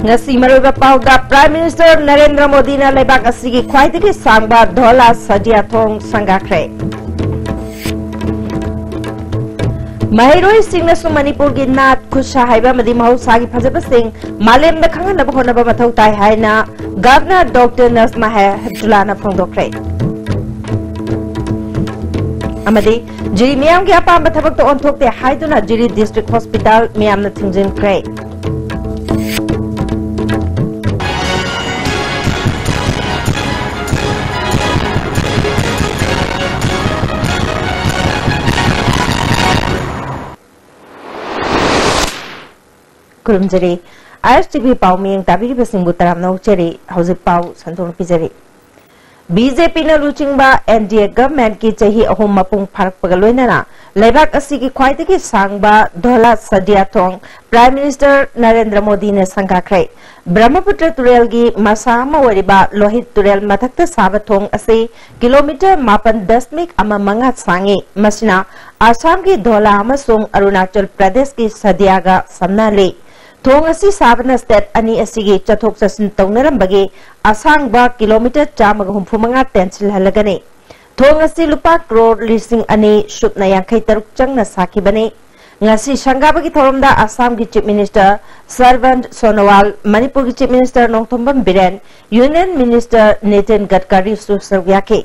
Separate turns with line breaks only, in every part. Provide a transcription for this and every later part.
ngasi maroiba pauda Prime Minister Narendra Modi na lebak asigi khwaidagi sangba dhola sadia thong sangakre Mahiroi singna su Manipur gi nat khusha haiba madi mahusagi phajaba sing malem da khangana ba hona ba mathau tai haina Governor Dr. Nazma Hebdullah phongdokre amadi jiri miyam gi apam thabak to onthokte haiduna jiri district hospital miyam na thingjin kre Kurumjari, ISTV Pau Ming Tabiri Basingbu Taram Nauchari, House Pau, Santon Pizari. BJP na Luchingba NDA government ki chahi ahum mapung pharak pagaloinana, lebak asigi khwaidagi sangba dhola sadia thong Prime Minister Narendra Modi ne sangakrai. Brahmaputra Turel gi masama wariba Lohit Turel mathakta saba thong ase kilometer 8.10 ama mangat sangi masina Assam ki dhola amasung Arunachal Pradesh ki sadiaga samnale. Thong asi sabana state ani asigi chathok chasin tawnaram asang ba kilometer 134 tensil halagani thong asi lupa crore lising ani shupna yankai taruk changna sakibani ngasi sangabagi thoromda Assam gi chief minister Sarvan Sonowal Manipur gi chief minister Nongthombam Biren union minister Nitin Gadkari susawyake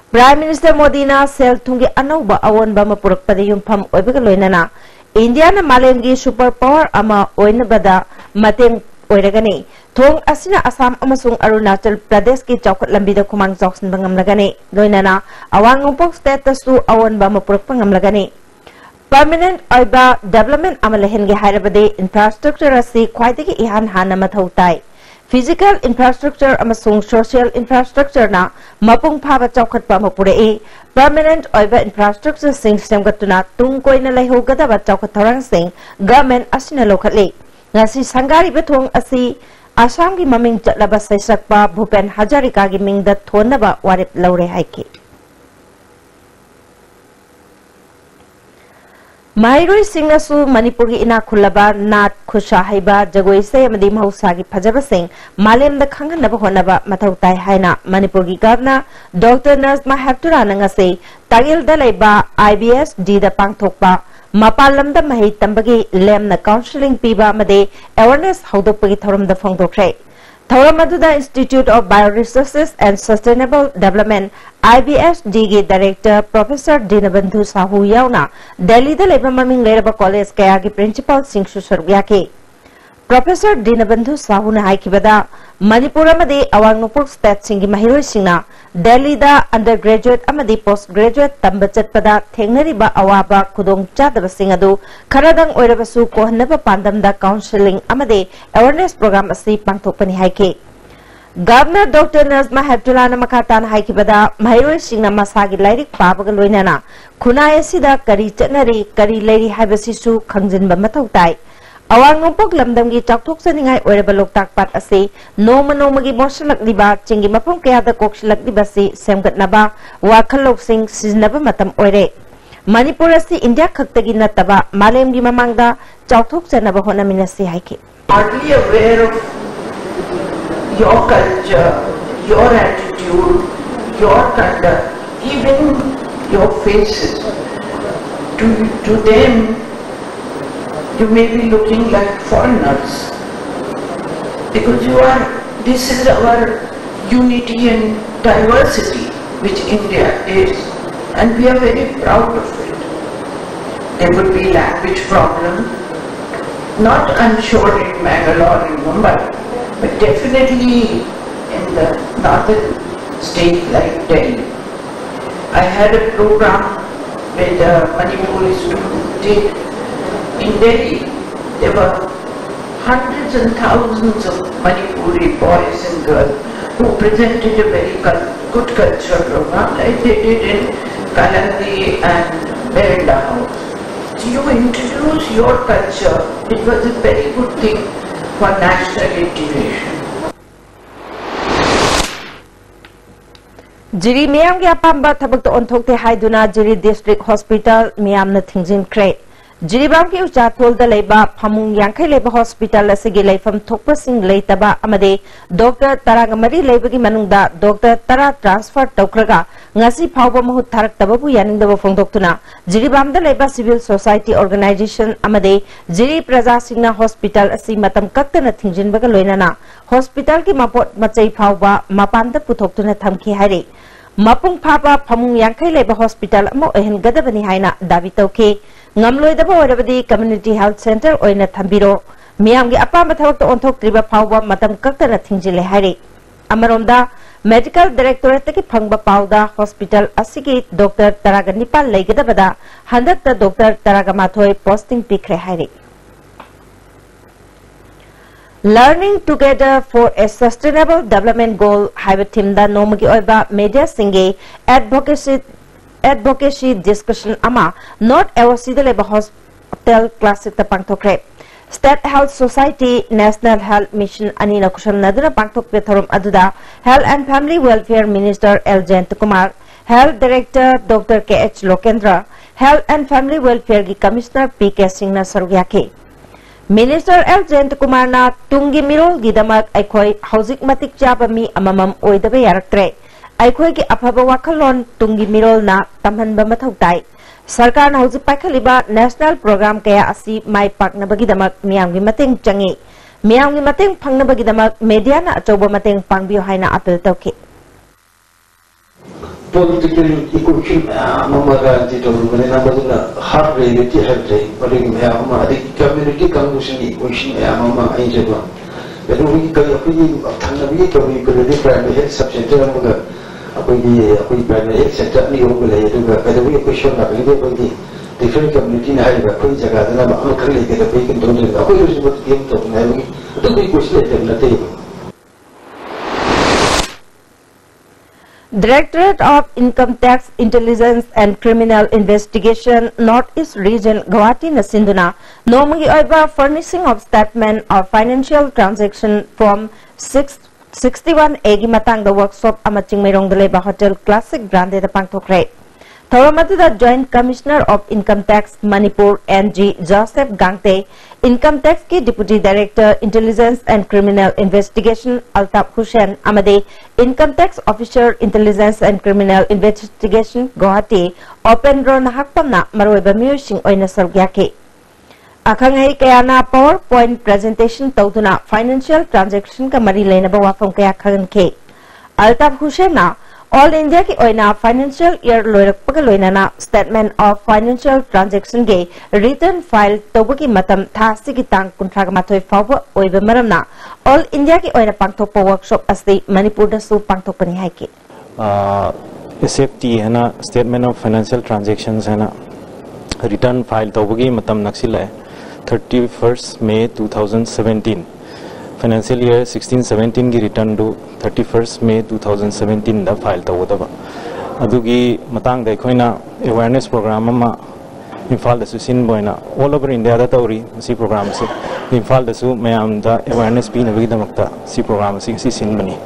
Prime Minister Modi na sel thungi anauba awonba mapurak pada yumpham oibaga loinana India na malemgi super power ama oinabada mateng oiragani thong asina Assam amasung Arunachal Pradesh ki chawkat lambida khumang joksin bangamlagani loinana awang ngopok state tasu awon ba mapurak pangamlagani permanent oiba development amalehen ge hairabade infrastructure asi khwaidagi ihan hana mathautai physical infrastructure amasung social infrastructure na mapung phaba chawkat pa mapurei permanent oiba infrastructure sing semgatuna tung koina laihogada ba chawkat thorang sing government asina lokhatli ngasi sangari bethong asi Assam gi maming chatlaba saisakpa Bhupen Hazarika gi mingda thonaba warip laure haiki Mahiroi singna su Manipur gi ina khulaba nat khusha haiba jagoi se amadi mahausa gi phajaba sing malem da khanganaba honaba mathau tai haina Manipur gi Governor Dr. Nazma Hebdullah ngase tagil da leiba IBS D da pangthokpa Mapalam da mahi tambagi lem na counseling piba made awareness haudopagi thoram da phongdokre thoram aduda Institute of Bioresources and Sustainable Development IBSD gi director Professor Dinabandhu Sahu yauna Delhi da leba maming leraba college kaya gi principal singsu sarwyake Professor Dinabandhu Sahu na haikibada Manipur amadi awang nupur state singi mahiroi singna Delhi da undergraduate amadi postgraduate tambachat pada thengnari ba awaba khudong chadaba singadu kharadang oirabasu kohnaba pandam da counseling amadi awareness program asi pangthokpani haike Governor Dr. Nazma Hebdullah na makatan haikibada mahiroi singna masagi lairik pabaga loinana khunai asida kari chatnari kari lairi haibasisu khangjinba mathau tai Awang ngopok lamdam gi chakthok saningai oiraba loktak pat ase noma gi mosalak liba chingi mapum kaya da koksilak liba si semgatnaba wakhalok sing siznaba matam oire Manipur asi India khaktagi nataba malem gi mamangda chakthok sanaba honamina si haike
Hardly aware of your culture, your attitude, your conduct, even your faces. To them you may be looking like foreigners because this is our unity and diversity which India is and we are very proud of it. There would be language problem, not I'm sure in Mangalore or in Mumbai, but definitely in the northern state like Delhi. I had a program with Manipuri students. In Delhi, there were hundreds and thousands of Manipuri boys and girls who presented a very good cultural program like they did in Kalandi and Berenda House. So you introduce your culture. It was a very good thing for national integration.
Jiri miyam gi apamba thabak to onthokte haiduna Jiri district hospital miyam na thingjin kre Jiribam की उचाथोल लेबा फमुंग यांखै लेबा hospital असिगे लेफम थोकपसिंग लेतबा अमदे doctor तरागमरी लेबगी मनुंगदा doctor तरा transfer तौक्रगा ngasi phawba mahut tharaktababu yaningdaba phongdoktuna jiribamda leba civil society organization amade jiri praja singna hospital asi matam kaktana thingjinbaga loinana hospital ki mapot machai phawba mapanda puthoktuna thamki haire mapung phaba phamung yankhai leba hospital amo ehin gadabani haina dabi tawke ngamloidaba orabadi community health center oina thambiro miyamgi apamba thabakta onthoktriba phawba matam kaktana thingjile haire amaromda medical directorate की फंगबा पाउदा hospital असिगी doctor तरागा निपाल लेगदबदा हंदक doctor तरागा माथोय पोस्टिंग पिखरे हाइरे learning together for a sustainable development goal हाइबे टीमदा नोमगी ओइबा मीडिया सिंगे एडवोकेसी डिस्कशन अमा नॉर्थ एवोसीद लेबा हॉस्पिटल क्लासिक पांगथोक्रे State Health Society National Health Mission ani na kusam naduna pangthok pe thorum aduda Health and Family Welfare Minister L. Jayant Kumar, Health Director Dr. K.H. Lokendra, Health and Family Welfare ki Commissioner P.K. Singh na sargyake. Minister L. Jayant Kumar na tungi mirol gidamak aikhoi housing matik jaba mi amamam oidabe yaraktre. Aikhoi ki afaba wakhalon tungi mirol na tamhanba mathau tai. सरकार ने हौजिक पाइखलिबा national programme कया असि माइ पाकनबगिदमक मियामगी मतेंग चंगी मियामगी मतेंग फंगनबगिदमक media ना अचौबा मतेंग पांगबियो हाइना appeal तौके
political equation mamaga jito mane na baduna har reality have day but me ama adi community condition equation mama ai jeba bedu wi ka apni thangna wi ka wi ka de primary health sub center amaga apni primary health center ni yo le du ga bedu wi equation na be be different community na ai ba koi jaga na ma am khale ke da be kin don na koi jo bat game to na wi to be question na te
Directorate of Income Tax Intelligence and Criminal Investigation Northeast Region Guwahati na sinduna nomagi oiba furnishing of statement of financial transaction from 61 egi matang the workshop amaching merong deleba hotel classic grande da pangthokre thoramatu the Joint Commissioner of Income Tax Manipur NG Joseph Gangte Income Tax ki Deputy Director Intelligence and Criminal Investigation Altaf Hussain amade Income Tax Officer Intelligence and Criminal Investigation Guwahati open draw na hakpamna maroiba musing oina sargyake akhangai kayana PowerPoint presentation tawduna financial transaction ka mari leinaba wafam kaya khagan ke Altaf Hussain na All India ki oina financial year loirakpaga loinana statement of financial transaction ge return file tawbagi matam tha sigi tang kunthraga mathoi fawba oiba maramna All India ki oina pangthokpa workshop asti Manipur da su pangthokpani haike
SFT है ना statement of financial transactions है ना return file तौबगी मतम नक्सिल है 31st May 2017 financial year 16-17 की return do 31st May 2017 दा file तौबदबा अदुगी Matang दा खोइना awareness program अमा इम्फाल दा सुसिन बोइना all over India दा तौरी सी program से इम्फाल दा सु मयाम दा awareness पी नबगी दमकता सी program से सिन बनी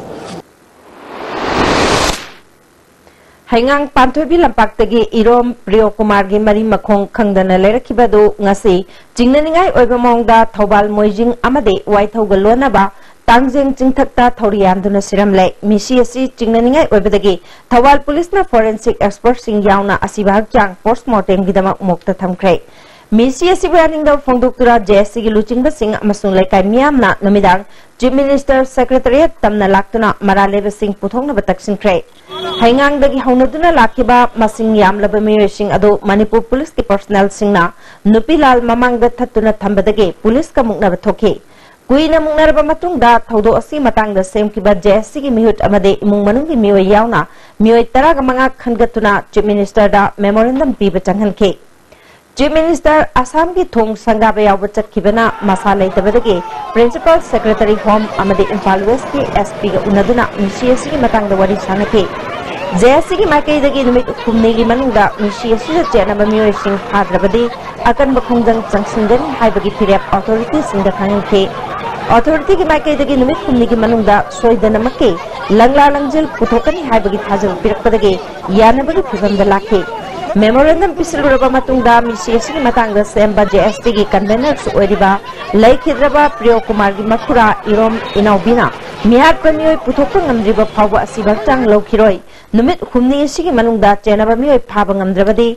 Hangang Pantobi Lampaktagi Irom Priyo Kumar gi mari makhong khangdana lerakibadu ngasi jingnaningai oibamongda Thobal Moijing amade Waithauga lonaba tangjeng jingthakta thorianduna siramle misi asi jingnaningai oibadagi Thobal Police na forensic expert sing yauna asibag jang postmortem gidamak mokta thamkre misi asi bayaning da phongdoktura JSC gi luchingba sing amasung laikai miyamna namidang Chief Minister Secretariat tamna laktuna maraleba sing puthongna bataksinkhre Hangang dagi haunaduna lakiba masing yamlaba miyosing ado Manipur Police ki personnel singna nupilal mamang da thatuna thambadagi police ka mukna bathoke kuina mukna ba matungda thaudo asi matang da sem ki ba JSC ki mihut amade imung manung ki miyoy yauna miyoy taraga manga khangatuna Chief Minister da memorandum piba changhanke Chief Minister Assam ki thong sangaba yawa chatkibana masalai tabadagi Principal Secretary Home amade Imphal West ki SP ga unaduna MCSC ki matang da wari sanake JSC ki makai dagi numit kumni gi manungda MCSC da chena ba miyoy sing hadrabadi akan bakhungjang changsingan haibagi phirep authority sing da khange authority ki makai dagi numit kumni gi manungda soidana makke langla langjil puthokani haibagi thajal pirakpadagi yanabagi phizam da lakhe memorandum पिसलुरबा मतुंगदा मिसी असि मतंगदा Semba JST की convener ओरिबा लैखिद्रबा प्रियो कुमार की मखुरा Irom इनाउबिना मियाद पमियोय पुथोकपा ngamdriba phawba asi bakchang lawkhiroi numit humni asi ki manungda chenaba miyoy phaba ngamdrabadi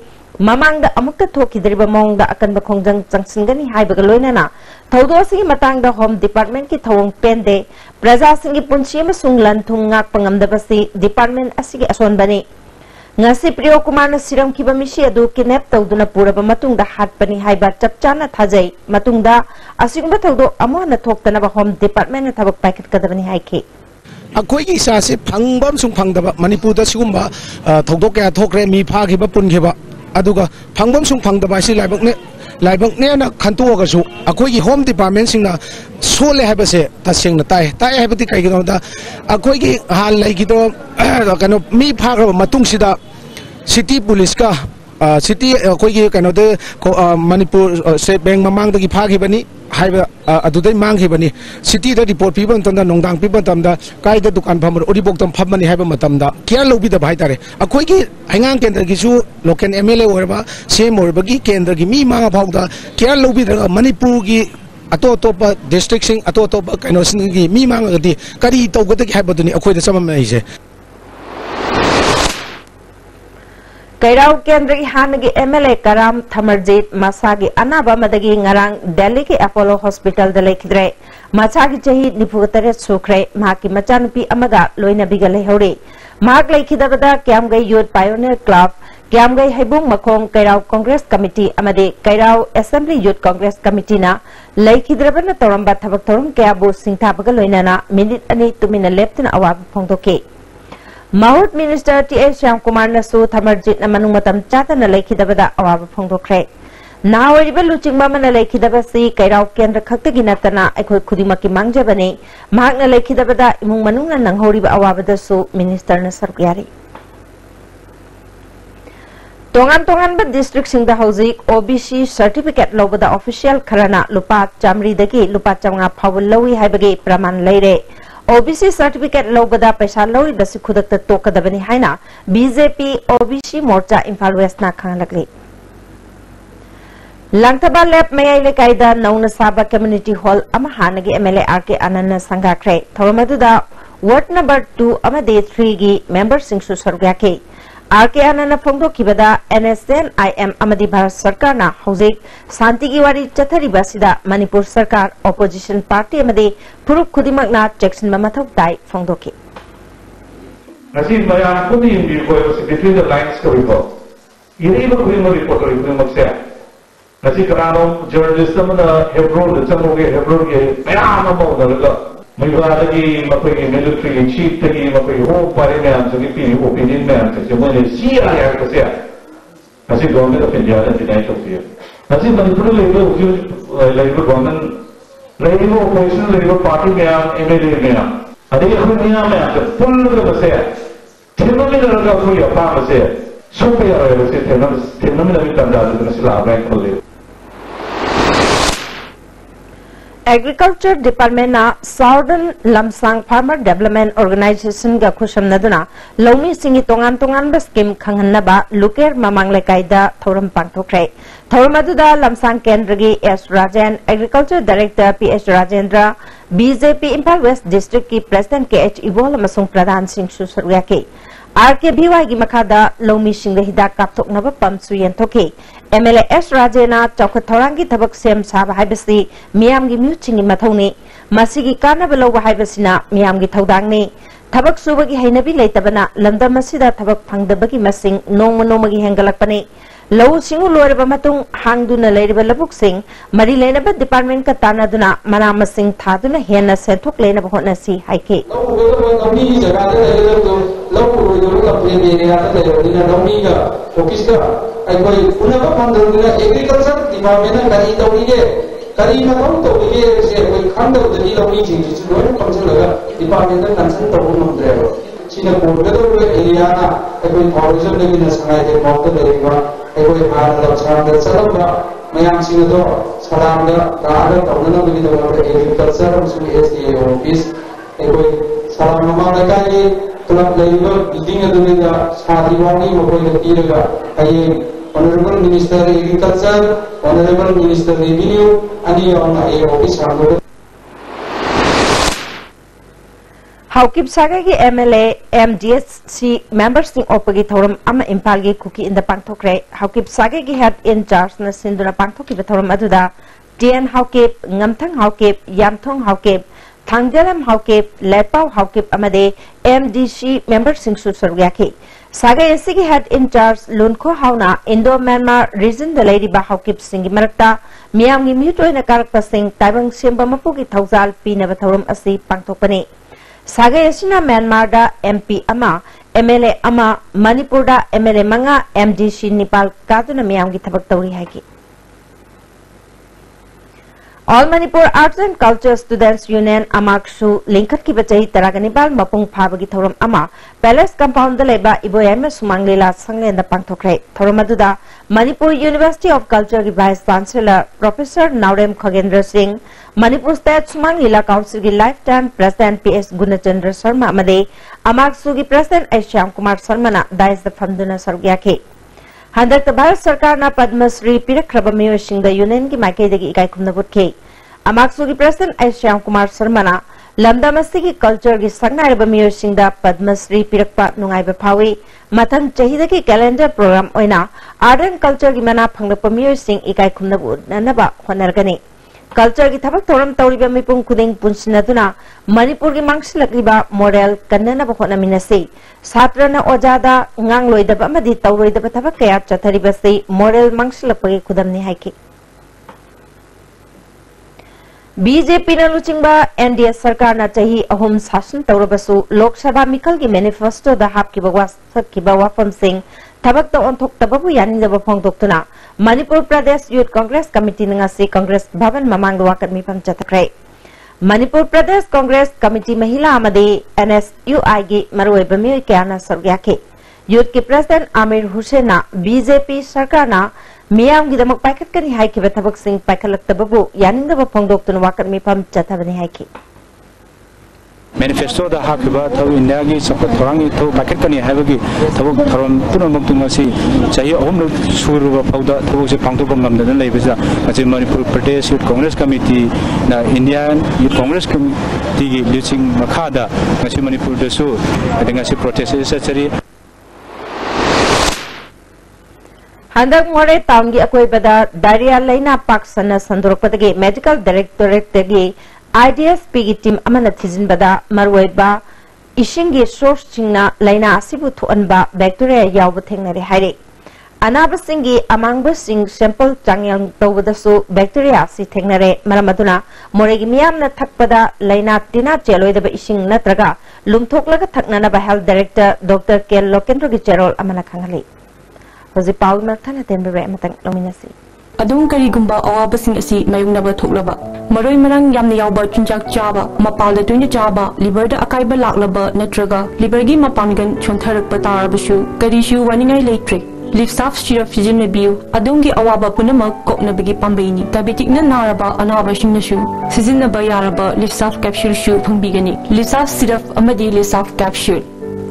mamangda amukta thokidriba mongda akanba khongjang changsingani haibaga loinana thawdo asi ki matangda home department ki thawong pende praja singi punchi amasung lanthung ngak pangamdabasi department asi ki asonbani ngasi priyo kumar na siram kiba misi adu kidnap tawduna puraba matungda hatpani haiba chapchana thajai matungda asigumba thawdo amona thoktanaba home department na thabak packet kadabani haike
अखोई की इसा से फंगबम सुंग फंगदबा मणिपुर दा सिगुम्बा थौदोक क्या थोकरे मी फागिबा पुनगिबा अदुगा फंगबम सुंग फंगदबा सि लाइबंग ने ना खंतोगसु अखोई की होम डिपार्टमेंट सिंगना सोले हाबसे तसेंगना ताय ताय हाबति काइगिनोदा अखोई की हाल लाइगिदो कनो मी फाग्रबा मतुंग सिदा सिटी पुलिस का सिटी अखोई की कनो दे मणिपुर स्टेट बैंक ममांगदगी फागिबनी हाइबा अदुदै मांगिबनी सिटी दा रिपोर्ट पीबन तंदा नोंदांग पीबन तंदा कायदा दुकान फमर ओरिबोक्तम फमनी हाइबा मतमदा केयर लौबिदा भाइतारे अखोई की हंगांग केंद्र गिसु लोकल एमएलए ओरबा सेम ओरबगी केंद्र की मी मांगा भावदा केयर लौबिदा मणिपुर की अतोप डिस्ट्रिक्ट सिंग अतोप कनो सिंग की मी मांगदी करी तौगदगी हाइबदुनी अखोई दा सममैसे कैराव केंद्र की हान की एमएलए कराम थमरजीत मसा की अनाबा मदगी ngarang दिल्ली के अपोलो हॉस्पिटल दलेखिद्रे मचा की चही 93 सुखरे मा की मचानुपी अमगा लोइनबिगा लेहौरे माक लेखिदबदा Kyamgei youth pioneer club Kyamgei हैबुंग मखोंग कैराव कांग्रेस कमिटी अमदे Keirao assembly youth Congress committee ना लेखिद्रबना तोरंबा थबक थोरम क्याबु सिंथाबगा लोइनाना मिनिट अनि तुमिना लेफ्टन अवाब फोंदोके माहुत मिनिस्टर टी.एस. श्याम कुमार नसु थमरजीत मनुंग मतम चातन लेखिदबदा अवाब फोंदोखरे नावरिब लुचिंगबा मन लेखिदबसी कैराव केंद्र खक्तगी नतना अखोय खुदिमकी मांगजबने मागना लेखिदबदा इमुंग मनुंगना नंगहौरिब अवाबदसु मिनिस्टर न सरकारी तोंगान तोंगान ब डिस्ट्रिक्ट सिंगदा हौजिक ओबीसी सर्टिफिकेट लौबदा ऑफिशियल खरना लुपा चामरी दगी लुपा चांगा फावल लौई हाइबगे प्रमाण लैरे ओबीसी सर्टिफिकेट लौबदा पैसा लौरी बसी खुदक तोकदबनी हाइना बीजेपी ओबीसी मोर्चा इम्फाल वेस्ट ना खांगलगले लंगथबा लेप मयाई लेकाइदा नौना साबा कम्युनिटी हॉल अमा हानगी एमएलए आरके आनंद संगाख्रे थोरमदुदा वार्ड नंबर 2 अमदे 3 गी मेंबर सिंगसु सरगाके आरके आनंद फोंदोखिबदा NSNIM अमदी भारत सरकार ना हौजिक शांति की वारी चथरिबासिदा मणिपुर सरकार ऑपोजिशन पार्टी अमदे फुरुक खुदिमकना चेक्सन ममथौ ताई फोंदोखि
Nasi maya pun ini between the lines kau ini berkumpul reporter itu maksudnya nasi kerana journalist mana hebron ke maya mana mau dah Mereka lagi makai military chief lagi makai home parliament jadi pilih opinion man jadi mana siapa yang kerja nasi government of India dan tidak itu nasi Manipur level government level opposition level party में MLA में ada yang punya में full kerja teknologi dalam kau apa masih supaya orang teknologi dalam tanda itu nasi lawan kalau
agriculture department ना southern लमसांग farmer development organisation का खुशम नदुना लौमी सिंगी तोंगान तोंगान बा scheme खंगनबा लुकेर ममांग लेकाइदा थौरम पांगथोखरे थौरम अदुदा लमसांग केंद्र की S Rajen agriculture director pH Rajendra BJP Imphal west district की president KH इबोल अमसुंग प्रधान Singh सुसरुयाके R K भिवाई की मखादा लौमी सिंग हिदाक कापथोकनबा पमसु यंथोके MLA S राजेना चौखत थौरांगी थबक same साबा हाइबसी मियामगी म्यूचिंगी मथौनी मसिगी कानबा लौबा हाइबसिना मियामगी थौदांगनी थबक सुबगी हैनबी लेतबना लंदम मसिदा थबक फंगदबगी मसिंग नोंमगी हेंगलकपने लौ सिंगु लोरबा मतुंग हांगदुना लेरिबा लबुक सिंग मरी लेनबा डिपार्टमेंट का तानादुना मना मसिंग थादुना हेना सेंथोक लेनबा होनसी हाइके
एग्रीकल्चर डिपार्टमेंट करी तौरीगे करी मतम तौरीगे से कोई खंड उदनी लौनी जिंग लोन कमसलगा डिपार्टमेंट कंसर्न तौर नंद्रेबो सिना कोडगदो एरिया ना कोई ऑरिजिन लेकिन संगाय के मौत देरेबा कोई भारत लक्षण चलबा मयाम सिनो सलाम राग तौनना बिदो एग्रीकल्चर सु एसडीए ऑफिस कोई सलाम नमा लकाई क्लब बिल्डिंग साथी Honorable Minister Agriculture, Honorable Minister Revenue, and office
Haukip Sagagi MLA MDSC members in Opagi Thorum Ama Impalgi Cookie in the Pangtokre, Haukip Sagagi had in charge na Sinduna Pangtoki Thorum Aduda, Dian Haukip, Ngamtang Haukip, Yamtong Haukip, Tangdelam Haukip, Lepau Haukip Amade, MDC members in Susurgaki. Saga Yasigi had in charge Lunko Hauna, Indo Myanmar region the Lady Bahaukip Singi Marta, Miami Muto in a character sing, Tabang Simba Mapuki Tauzal, Pinavatorum Asi Pangtopani. Saga Yasina Myanmar da MP Ama, MLA Ama, Manipur da MLA Manga, MDC Nepal, Kaduna Miami Tabaktori Haki. All Manipur Arts and Culture Students Union Amaksu Linkat ki bachahi Taraganibal Mapung Phabagi Thorum Ama Palace Compound the Leba Iboyama Sumanglila Sangle the Pangtokre Thoromaduda Manipur University of Culture Vice Chancellor Professor Naurem Khagendra Singh Manipur State Sumanglila Council ki Lifetime President PS Gunachandra Sharma Amade Amaksu ki President Shyam Kumar Sarmana Dais the Famduna Sargyake Handak the Bharat Sarkar na Padma Shri Pirakraba Miyosing the Union ki Maikei degi ikai kumna butke Amaksu ki President Shyam Kumar Sarmana Lamda Masti ki Culture ki Sangnaraba Miyosing da Padma Shri Pirakpa Nungai Baphawi Mathang Chahida ki Calendar Program oina Art and Culture ki Mana Phanglapa Miyosing ikai kumna but nanaba honargani Culture ki Thabak Thoram Tauriba Mipung Kuding Punsinaduna Manipur ki Mangsilakliba Model Kannanaba Honaminasi Satrana Ojada Ngang Loidaba Madi Tauroidaba Thabak Kaya Chatharibasi Model Mangsilapagi Kudamni Haiki BJP na luchingba NDS Sarkar na chahi ahum sashan taurabasu Lok Sabha Mikal ki manifesto da hap ki wafam sing thabak ta onthok tababu yani da bafong doktuna Manipur Pradesh Youth Congress Committee nga si Congress Bhavan mamang wakat mi pam chatakrai Manipur Pradesh Congress Committee Mahila amade NSUI gi maroi bami kyana sargyake Youth ki President Amir Hussain na BJP Sarkar na Miyam gi damak paikat kani haiki bathabak sing paikalak tababu yaning da bafong doktuna wakat mi pam chatabani haiki
Manifesto da hakiba thaw India gi support thorangi thaw packet kani habagi thaw thoron punamuk tungasi chahi ahum suruba phauda thaw se pangtopam namdan leibasa ache Manipur Pradesh Youth Congress Committee na Indian Youth Congress Committee gi luching makhada ngasi Manipur da su ngasi protest sachari
Handak More Town gi akoi bada diarrhea laina paksana sandorokpadagi Medical Directorate tagi IDSP gi team amana thizin bada marwaiba ishingi source chingna laina asibu thuanba bacteria yawba thengnare haire anaba singi amangba sing sample changyang tawdasu bacteria si thengnare maramaduna moregi miyamna thakpada laina tina cheloidaba ishing natraga lumthoklaga thaknana ba health director Dr. K. Lokendra gi cherol amana khangali Hoji Paul Marthana tenbe matang lominasi
Adung karigumba awabasing asi mayungnaba thoklaba maroi marang yamna yawba chunjak chaba mapalda tuina chaba liver da akaiba laklaba natraga liver gi mapangan chontharakpa tarabasu karishu waningai leitre live staff syrup sizinnabiu adungi awaba punamak koknabagi pambaini diabetic na naraba anabasing nasu sizinnaba yaraba live staff capsule shu phangbigani live staff syrup amadi live staff capsule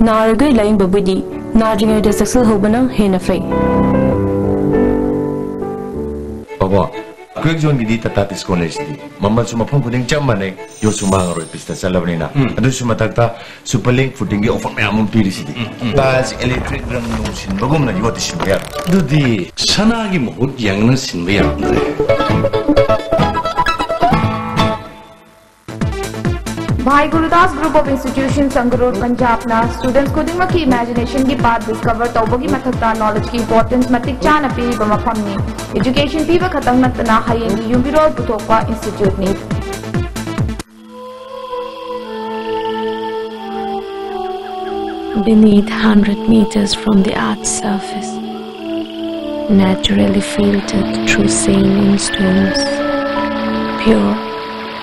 naraga laing babudi najingai da success hobana hena fai
Baba, quick zone gidi tata college di. Mama cuma phone kuding jam mana yo cuma ngaroi pista salabni na. Adu cuma takta superlink footing offer me amun piri sidi. Bas electric rang nusin bagum na yo disin bayar.
Dudi sana gi mohut yang na sin bayar.
Bhai Gurudas Group of Institutions Sangarur Punjab na students ko dingma ki imagination ki path discover tawbagi mathakta knowledge ki importance matik chana pi bama phamni education pi ba khatang natna hayeng yumbiro puthokwa institute ni
Beneath 100 meters from the Earth's surface, naturally filtered through saline stones, pure,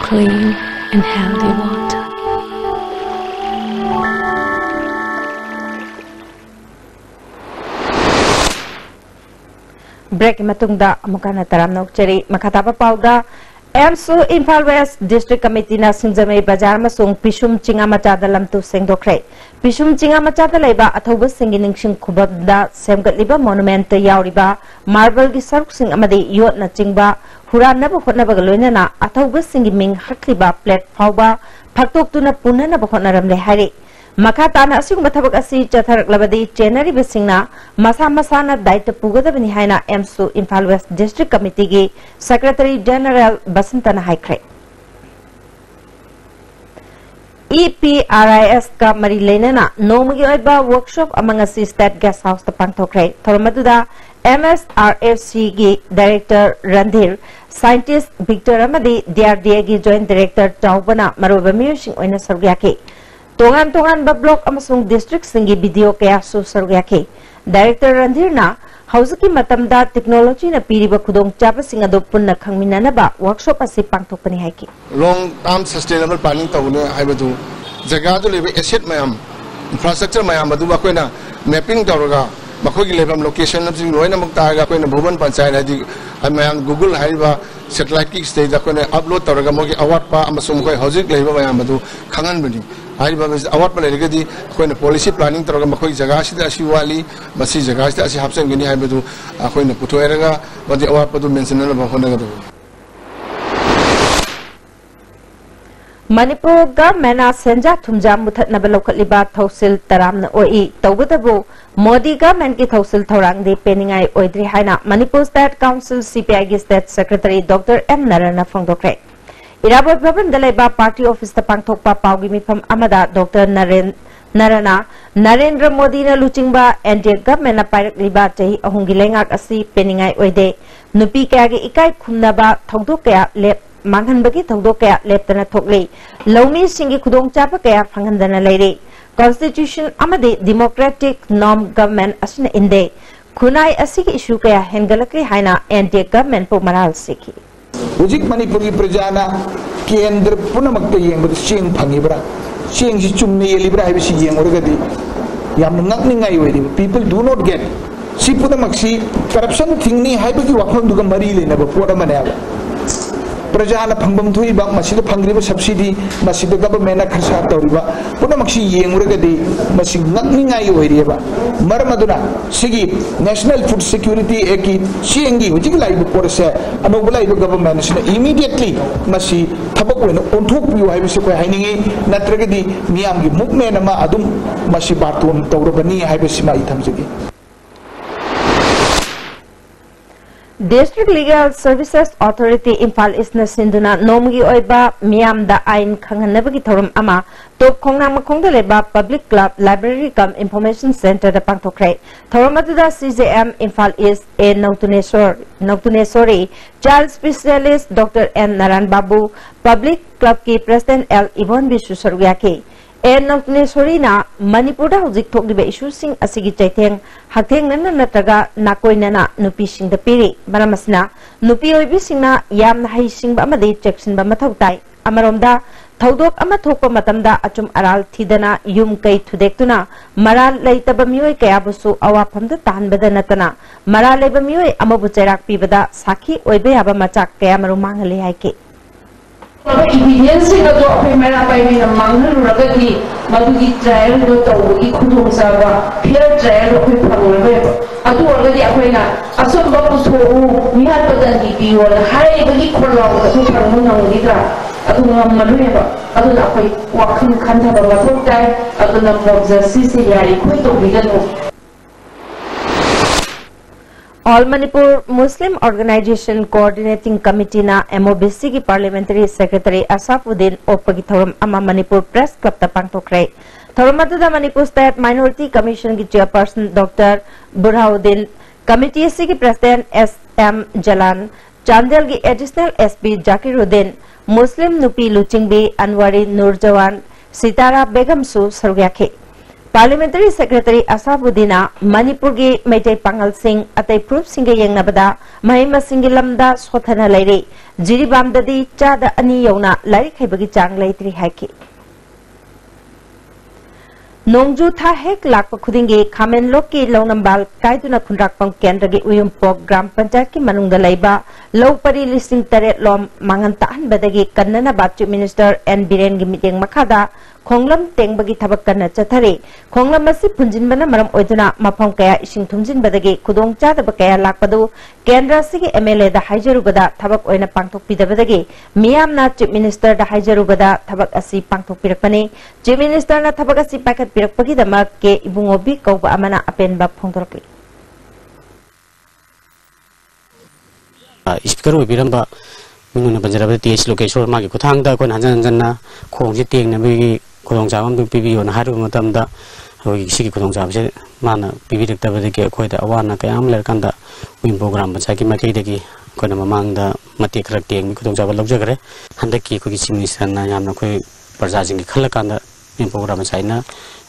clean and healthy water.
Break matungda amukana taram nokcheri makatapa pauda AMSU Imphal west district committee ना सिंजमे बाजार मसुंग पिशुम चिंगा मचादा लमतु सेंगदोखरे पिशुम चिंगा मचादा लेबा अथौब सिंगी निंगसिंग खुबबदा सेमगतलिबा monument यावरिबा marble गी सरुकसिंग अमदि vote न चिंगबा हुरानब होटनबग लोइनना अथौब सिंगी Ming हक्लिबा plate फावबा फक्तोक्तुना पुननब होटनरमले हारे मखा ताना असिगुम थबक असि चथरकलबदि चेनरिबा सिंगना मसा मसाना दायित्व पुगदबनि हाइना AMSU Imphal west district committee गी सेक्रेटरी जनरल बसंतना हाइख्रे EPRIS का मरी लेना नोमगी ओइबा वर्कशॉप अमंग असि स्टेट गेस्ट हाउस ता पांगथोखरे थोरमदुदा MSRFC गी डायरेक्टर रणधीर साइंटिस्ट विक्टर अमदि DRDA गी जॉइंट डायरेक्टर चाउबना मरोबा मियुसिंग ओइना सरग्याके तोंगान तोंगान ब्लॉक अमसुंग डिस्ट्रिक्ट सिंगी वीडियो कया सु सरग्याके डायरेक्टर रणधीर ना हौजकी मतमदा टेक्नोलॉजी ना पीरिबा खुदोंग चाबसिंग अदो पुन्ना खंगमिनानबा वर्कशॉप असि पांगथोकपनि हाइकी
लॉन्ग टर्म सस्टेनेबल प्लानिंग तौने हाइबदु जगह लेबे एसेट मयाम इंफ्रास्ट्रक्चर मयाम अदु अखोइना मैपिंग तौरगा मखोगी लेबम लोकेशन नबसिंग लोइनमक तारगा अखोइना भुवन पंचायत हादि मयाम गूगल हाइबा सैटेलाइट की स्टेज अखोइना अपलोड तौरगा मोगी अवाटपा अमसुंग खोइ हौजिक लेबा मयाम अदु खंगनबनि अवाटपा लेरगदि अखोइना पॉलिसी प्लानिंग तौरगा मखोगी जगह सिदा असि वाली मसी जगह सिदा असि हापसंगनि हाइबदु अखोइना पुथोयरगा बदि अवाटपदु मेंशन नबा होनगदु
मणिपुर गवर्नमेंट सेंजा थुमजा मुथतनब लौखतलिबा थौसिल तरामना ओई तौबदबो मोदी गवर्नमेंट की थौसिल थौरांगदे पेनिंगाई ओइद्रि हाइना मणिपुर स्टेट काउंसिल CPI की state secretary doctor M Narayan फोंदोक्रे इराबोय भवन दलेबा पार्टी ऑफिस ता पांगथोकपा पाउगी मिफम अमदा डॉक्टर नरेंद्र मोदी ना लुचिंगबा एनडीए गवर्नमेंट पाइरकलिबा चाही अहुंगी लेंगाक असि पेनिंगाई ओइदे नुपी कयागी इकाई खुमनबा थौदोक कया लेप मांगहनबगी थौदोक कया लेप्तना थोकले लौमी सिंगी खुदोंग चापा कया फंगहनदना लेरे कॉन्स्टिट्यूशन अमदे डेमोक्रेटिक नॉर्म गवर्नमेंट असना इंदे खुनाई असिगी इशू कया हेंगलके हाइना एनडीए गवर्नमेंट पो मराल सिकी
हुजिक मणिपुर की प्रजाना केंद्र पुनमक्ते येंगबद चेंग फंगिब्रा चेंग सि चुमने येलिब्रा हाइबसि येंगोरगदि याम नकनिंगाई ओइदि पीपल डू नॉट गेट सि पुनमक्सि करप्शन थिंगनी हाइबगी वाफम दुगा मरी लेनब पोड मनेब प्रजाना फंगबम थुइबा मसिद फंग्रिबा सब्सिडी मसिद गवर्नमेंट खर्चा तौरिबा पुनमक्सि येंगुरगदि मसि नकनिंगाई ओइरिबा मरमदुना सिगी नेशनल फूड सिक्योरिटी एकी चेंगी हुजिक लाइब पोरसे अनोब लाइब गवर्नमेंट सिना इमीडिएटली मसि थबक ओइन ओंथोकपियो हाइबसि कोइ हाइनिंगी नत्रगदि मियामगी मूवमेंट अमा अदुम मसि बातोन तौरबनी हाइबसि मा इथमजगी
District Legal Services Authority Imphal Eastna Sinduna Nomgi Oiba Miamda Ain Khanganabagi Thorum Ama Top Kongnang Makongda Leba Public Club Library Cum Information Center the Pangtokre Thorumaduda CJM Imphal East A Nautunesori Child Specialist Dr. N. Naran Babu Public Club Ki President L. Ibon Bishu Saruyaki ए नौतनेश्वरीना मणिपुर हौजिक थोकलिबा इशूसिंग असिगी चैथेंग हथेंगनना नत्रगा नाकोइनना नुपीसिंग द पीरी मरमसना नुपी ओइबिसिंगना यामना हाइसिंगबा अमदे चेक्सिनबा मथौ ताइ अमरोमदा थौदोक अमा थोकपा मतमदा अचुम अराल थिदना युम कै थुदेक्तुना मराल लैतबा मियोय कयाबुसु अवाफमदा तानबदा नतना मराल लेबा मियोय अमबु चैराक पीबदा साखी ओइबे याबा मचाक कयामरु मांगले हाइके
evidence na do ako'y marapay ni ng mga ragati madugi trial do tawagi kudung sawa fair trial ako'y panglabay ato agadi ako'y na aso ba puso mihal pa dan didiwal haray bagi kurang ako'y pangunang litra ato nga maluya ba ato na ako'y wakang kanta ba matog tayo ato na mag-exercise yari ko'y tubigan mo
All Manipur Muslim Organization Coordinating Committee na MOBC की Parliamentary Secretary Asafuddin Opagi Thorum Ama Manipur Press Club ta pangtokre Thorum aduda Manipur State Minority Commission की Chairperson Dr. Burhauddin Committee की President SM Jalan Chandel की Additional SP Jakiruddin Muslim Nupi Luchingbi Anwari Nurjawan Sitara Begum Su Sargyake Parliamentary Secretary Asafuddina Manipur की मैटे पांगल सिंह अतै proof Singh यंगनबदा महिमा Singh lambda सोथना लेरे जिरिबामददी चादा अनि यौना like हैबगी चांग लैत्री हाइकी नोंजू था हेक लाख खुदिंगे खामेन लोक की लौनंबाल कायदुना खुनराकपम केंद्र की उयुमपोक ग्राम पंचायत की मनुंग दलाइबा लौ परी लिसिंग तरे लोम मांगन ताहन बदगी कन्नना बात चीफ मिनिस्टर एन बीरेन की मीटिंग मखादा खोंगलम तेंबगी थबक कन्ना चथरे खोंगलम मसी पुंजिनबना मरम ओइदुना मफम कया इसिंग थुमजिनबदगी खुदोंग चादब कया लाकपदु केंद्र सिगी एमएलए दा हाइजरुबदा थबक ओइना पांगथोकपिदबदगी मियामना चीफ मिनिस्टर दा हाइजरुबदा थबक असि पांगथोकपिरकपने चीफ मिनिस्टर ना थबक असि पाइखतपिरकपगीदमक के इबुंगोबी कौबा अमना अपेनबा फोंदोरकली
स्पीकर ओइबिरंबा मिनुना पंजराब टीएच लोकेशन मागी खुथांगदा कोन हंजन हंजनना खोंगजे टेंगनबगी खुदोंचाबम पिबियोना हारु मतमदा होगी सिगी खुदोंचाबसे माना पिबिरक्तबदगी अखोयदा अवाना कयाम लेरकंदा विन प्रोग्राम पंचायत की माइकैदगी कोना ममांगदा मते खरक टेंग खुदोंचाब लौजगरे हंदकी खोगी चीफ मिनिस्टरना यामना खोय प्रजाजिंगी खलकांदा विन प्रोग्राम पंचायतना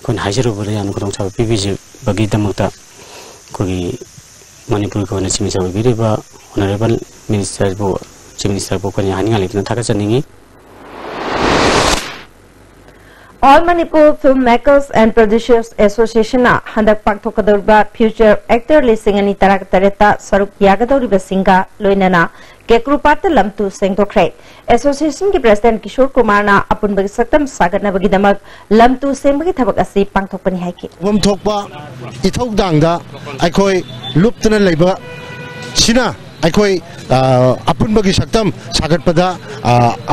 कोन हाइजरुबले यामना खुदोंचाब पिबिजि बगीदमक्ता खोगी मणिपुर को चीफ मिनिस्टर ओइबिरिबा ऑनरेबल मिनिस्टर बो चीफ मिनिस्टर को कोनी हानिंगा लेतना थाका चनिंगी
All Manipur Filmmakers and Producers Association na handak paktokadorba Future Actor Lisingani Tarak-tareta Saruk Yagadoriba Singa Loinana Kekrupata Lamtu Sengtokre Association ki President Kishore Kumar na apun bagi saktam sagatna bagi damak Lamtu Sembagi thabak asi pangtokpani haiki
Wam thokpa ithok dangda aikoi luptana leiba sina aikoi apun bagi saktam sagat pada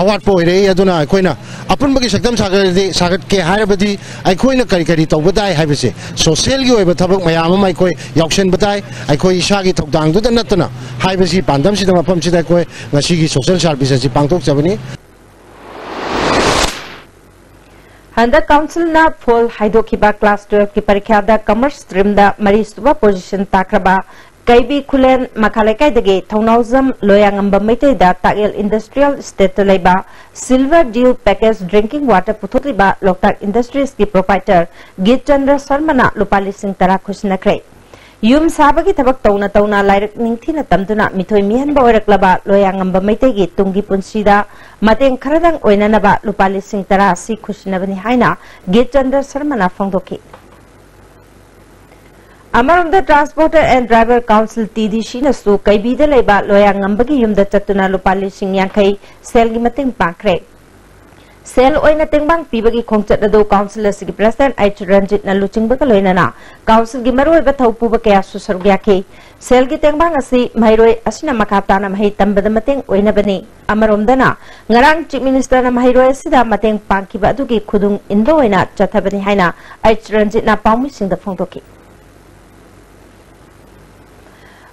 award po ire aduna aikoi na apun bagi saktam sagat ke harabadi aikoi na kari kari tawbadai haibase social gi oiba thabak mayam ma aikoi yauksen badai aikoi isa gi thokdang du natna haibasi pandam sida mapam sida aikoi ngasi gi social service si pangtok jabani
Handa Council na full Haidokiba Class 12 ki parikha da Commerce Stream da Mari Suba Position Takraba Kaibi Kulen Makalekai dage Thaunauzam Loyangamba Mete da Tagil Industrial Estate Laiba Silver Dew Package Drinking Water Puthotliba Loktak Industries ki Proprietor Gitchandra Sarmana Lupali Singh Tara Khusnakre Yum Sabagi Tabak Tauna Lairak Ningthina Tamduna Mithoi Mihanba Oiraklaba Loyangamba Mete gi Tungi Punsida Mateng Kharadang Oinanaba Lupali Singh Tara si Khusnabani Haina Gitchandra Sarmana Fongdoki Among the Transporter and Driver Council TDC na su kaibida laiba loyangambagi yumda chatuna lupali singyangkai selgi mating pakre sel oina tingbang pibagi khongchat ado council asigi president H Ranjit na luchingba kaloina na council gi maroi ba thaupu ba kaya su sarugya ke selgi tingbang asi mairoi asina makata na mahi tambada mating oina bani amaromdana ngarang chief minister na mairoi asida mating pangkiba adugi khudung indo oina chathabani haina H Ranjit na paumi singda phongdoki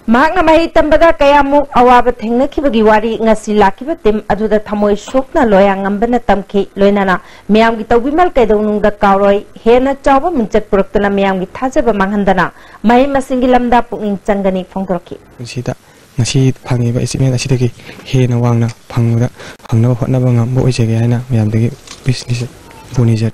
Magna mahi tambada kaya muk awaba thengna kibagi wari ngasi lakiba tim aduda thamoi sokna loyang ambana tamki loinana miyam gi tawbimal kaidonung da kawroi hena chawba minchak puraktuna miyam gi thajaba manghandana mahi masingi lamda punging changani phongdorki
sida ngasi phangiba isime asidagi hena wangna phangda phangna hotnaba ngam bo ijege haina miyam dagi business bonijar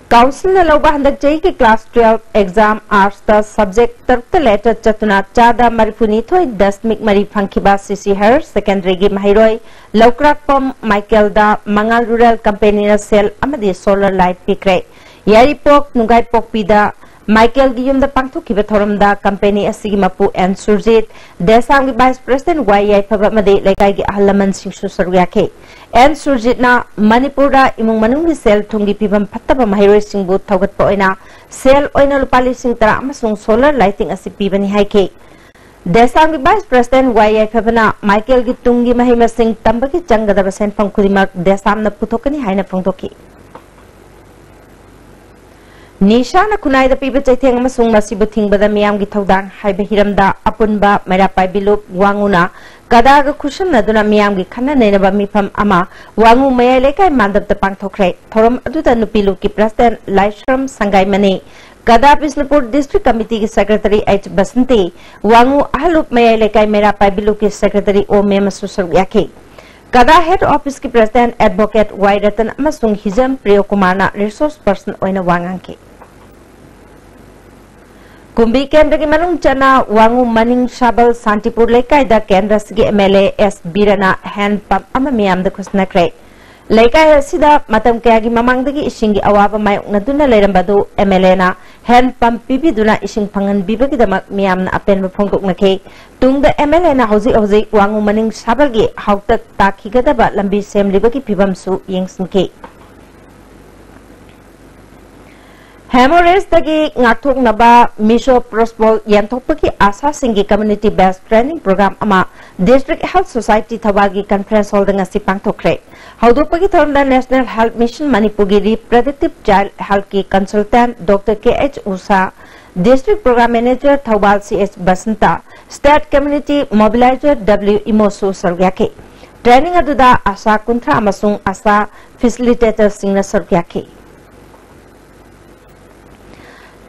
Council na lauba handak jai ki class 12 exam arts the subject tarta letter chatuna chada marifuni thoi 10 mik mari phangkiba CC Higher Secondary gi mahairoi Laukrakpam Michael da Mangal Rural Company na sell amadi solar light pikre yari pok nugai pok pida Michael gi yum da pangtho ki bethoram da company asigi mapu and Surjit Desam gi vice president YI phaba made lekai gi ahalaman singsu sarugya ke and Surjit na Manipur da imung manung gi sel thungi pibam phattaba mahairoi singbu thogat pa oina sel oina lupali sing tara amasung solar lighting asi pibani haike Desam gi vice president YI phaba Michael gi tungi mahima sing tambagi changada basen phang khudimak Desam na puthokani haina phangdoki Nisha na kunai da piba chaitheng amasung masibu thingbada miyam gi thodang haiba hiramda apunba merapai bilup wanguna kadaga khusam naduna miyam gi khana neinaba mifam ama wangu mayai lekai mandap da pangthokre thoram aduda nupilu ki president Laishram Sangai Mani Kada Bisnupur District Committee ki Secretary H Basanti wangu ahalup mayai lekai merapai bilup ki Secretary O Memasu Saruyake Kada Head Office ki President Advocate Y Ratan amasung Hizam Priyo Kumar na resource person oina wangangke Kumbi Kendra ki manung chana wangu maning shabal Santipur lekai da Kendra sigi MLA S Birana hand pump ama miyam da khusnakre Leikai asida matam kayagi mamangdagi isingi awaba mayoknaduna leirambadu MLA na hand pump pibiduna ising pangan bibagidamak miyamna apenba phongdoknake tungda MLA na hauzik wangu maning sabalgi hautak takhigadaba lambi semlibagi phibamsu yengsinke Hemorrhage dagi ngathok naba miso prospol yanthokpaki asa singi community based training program ama district health society thawagi conference hall danga si pangthokre haudopagi thormda national health mission manipuri reproductive child health ki consultant Dr. KH Usa district program manager Thawal CH Basanta state community mobilizer W Imosu Sargyake training aduda asa kuntra amasung asa facilitator singna Sargyake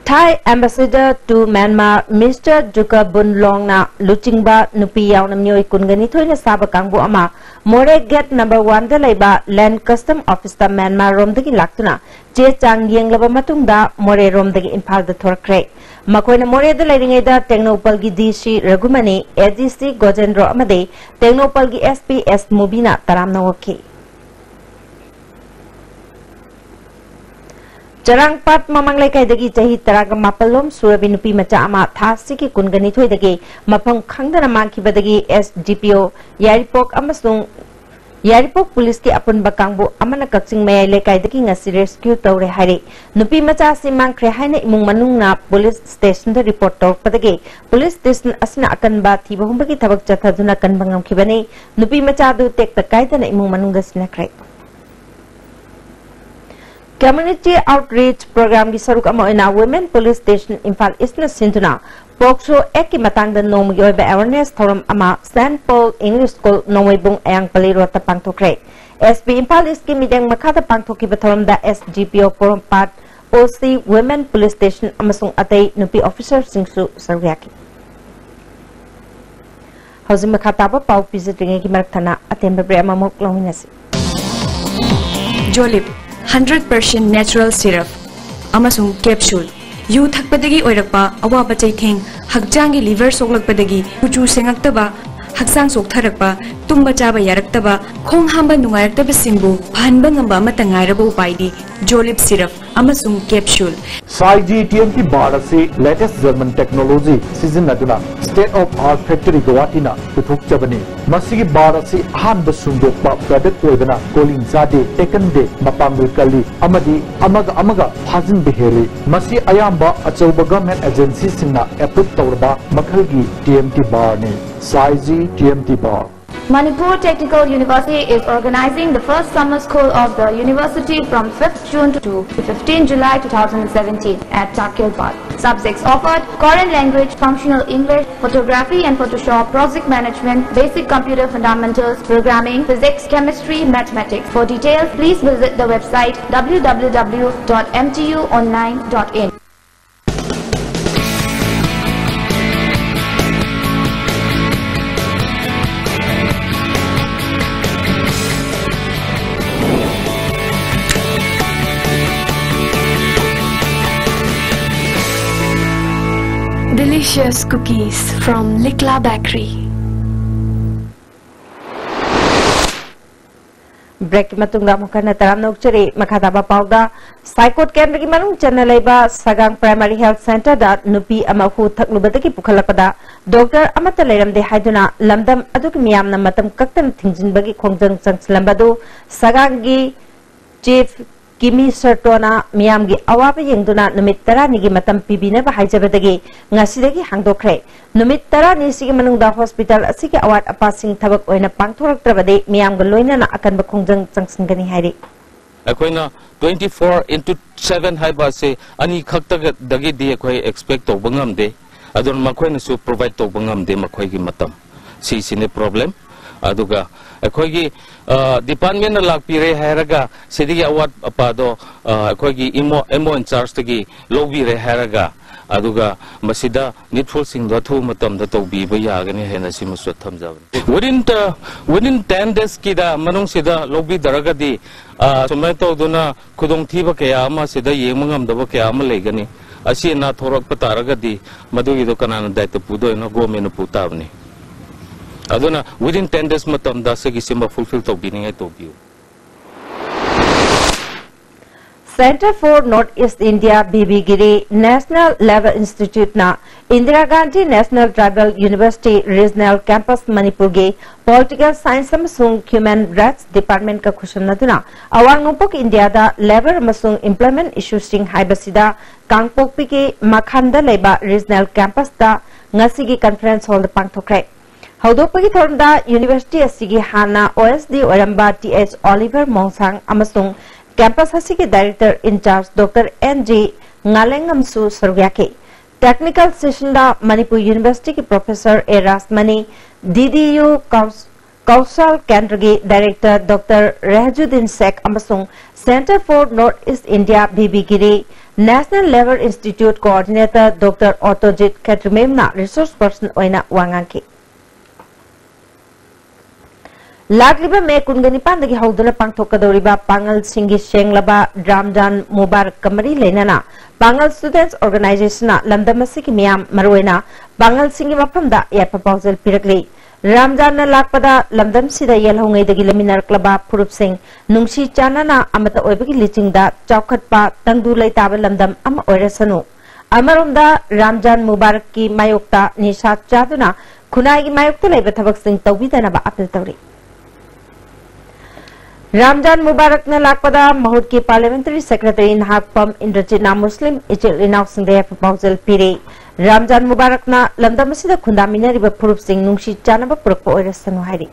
Thai ambassador to Myanmar, Mr. Duka Bunlong na Luchingba Nupi Yaw Namyoy Kungani Thoyna Saba Kangbu Ama, More Gate number 1 da Laiba Land Custom Office da Myanmar Romdagi Laktuna, Je Chang Yeng Laba Matungda, More Romdagi Impal da Thorkre. Makoyna More da Lairingeda Technopalgi DC Ragumani, ADC Gojendro Amade, Technopalgi SPS Mubina Taramna Waki. Jarang pat mamanglay kay dagi jahi taraga mapalom surabi nupi macha ama thasi ki kungani thoy dagi mapang khangda na mang kiba dagi SDPO Yaripok police ki apun bakangbu amana kaksing mayay lekay dagi ngasi rescue tawre hari nupi macha si mang kre haina imung manung na police station da report taw padagi police station asina akan ba thiba humbagi thabak chathaduna kan bangam kibani nupi macha du tek takay da na imung manung da sina kre Community Outreach Program ki saruk ama ina Women Police Station Imphal Eastna Sintuna Pokso Eki Matangda Nomi Yoiba Awareness Thorum ama St. Paul English School Nomi Bung Ayang Paliro ta pangthokre SP Imphal East ki midang makhata pangthoki bathorum da SGPO Forum Part OC Women Police Station amasung atay nupi officer singsu sarwyaki Hausi makhata ba pau visit ringi ki marthana atemba bre ama mok lawinasi
Jolip 100% natural syrup amasung capsule yu thakpadagi oirakpa awaba chaitheng hakjangi liver soklakpadagi kuchu sengaktaba haksang soktharakpa tumba chaba yaraktaba khong hamba nungairaktaba singbu phanba ngamba matangairaba upaidi jolip syrup amasung capsule
Saiji TMT bar se latest German technology season aduna state of art factory Guwahati na puthuk chabani masigi bar se ahan basundokpa product oidana calling zade taken day mapangul kali amadi amaga phajin beheli masi ayamba achauba government agency singna approve tawrba makhalgi TMT bar ne Saiji TMT bar
Manipur Technical University is organizing the first summer school of the university from 5th June to 15 July 2017 at Takil Park. Subjects offered: Korean language, functional English, photography and Photoshop, project management, basic computer fundamentals, programming, physics, chemistry, mathematics. For details, please visit the website www.mtuonline.in.
Delicious cookies from Likla Bakery.
Break matungda mukana taram nokchari makhataba pauda Psychot Camp ki manung chanalaiba Sagang Primary Health Center da nupi amahu thaklubadagi pukhalakpada Dr. Amata Leiramde haiduna lamdam aduk miyamna matam kaktan thingjinbagi khongjang changslambadu Sagangi Chief Kimi Sertona Miamgi Awaba Yengduna Numit Tarani Matam Pibina Bahajabadagi Nasidagi Hangdokre Numit Tarani Sigamanunda Hospital Asiki Award Apasing Tabak Oina Pangtorak Travade Miam Galoina Akan Bakungjang Changsangani Hari
Akoina 24/7 haibase ani khakta dagi di akoi expect to bangam de adon makoina su provide to bangam de makoi gi matam si sine problem aduga akoi gi department na lakpire hairaga sidigi award apado akoi gi emo in charge tagi lobby re hairaga aduga masida needful sing da thu matam da to bi ba yagani hena si masu thamjab within 10 days ki da manung sida lobby daraga di sumai to duna khudong thiba kaya ama sida yemangam da ba kaya ama legani asi na thorak pataraga di madugi do kanana daita pudo na government putabni aduna within 10 days matam da sagi simba fulfill to bi ningai to bi
Center for Northeast India BB National Level Institute na Indira Gandhi National Tribal University Regional Campus Manipur ge Political Science amasung Human Rights Department ka khusam naduna awang nupok India da labor amasung employment issues sing haibasida Kangpokpi ke Makhanda leba Regional Campus da ngasi gi conference hall da pangthokre Haudopagi thormda University asigi hana OSD oramba TH Oliver Mongsang amasung Campus Hasiki Director in charge Dr. N.G. Ngalengamsu Sarvyake Technical Session da Manipur University ki Professor A. Rasmani DDU Kausal Kendra Director Dr. Rajuddin Sek amasung Center for Northeast India BB National Level Institute Coordinator Dr. Ottojit Katrimemna Resource Person oina wangangki Lagliba me kungani pandagi hauduna pangthokadoriba Pangal Singi Shenglaba Ramjan Mubarak Kamari Lenana Pangal Students Organization na Lamdamasiki Miam Marwena Pangal Singi Mapamda ya proposal pirakli Ramjan na lakpada Lamdam Sida Yelhongai dagi laminar klaba Purup Singh Nungshi Chanana amata oibagi lichingda Chaukhatpa Tangdu Laitaba Lamdam ama oirasanu Amarumda Ramjan Mubarak ki mayokta Nishat Chaduna Kunai ki mayokta laiba thabak sing tawbidana ba apil tawri Ramjan Mubarak na lakpada Mahud ki Parliamentary Secretary Nahakpam Indrajit Muslim Ichil Inauk Singh proposal pire Ramjan Mubarak na Lamdamasida Kundamina riba Purup Singh Nungshi Chanaba Purukpa oirasanu hairi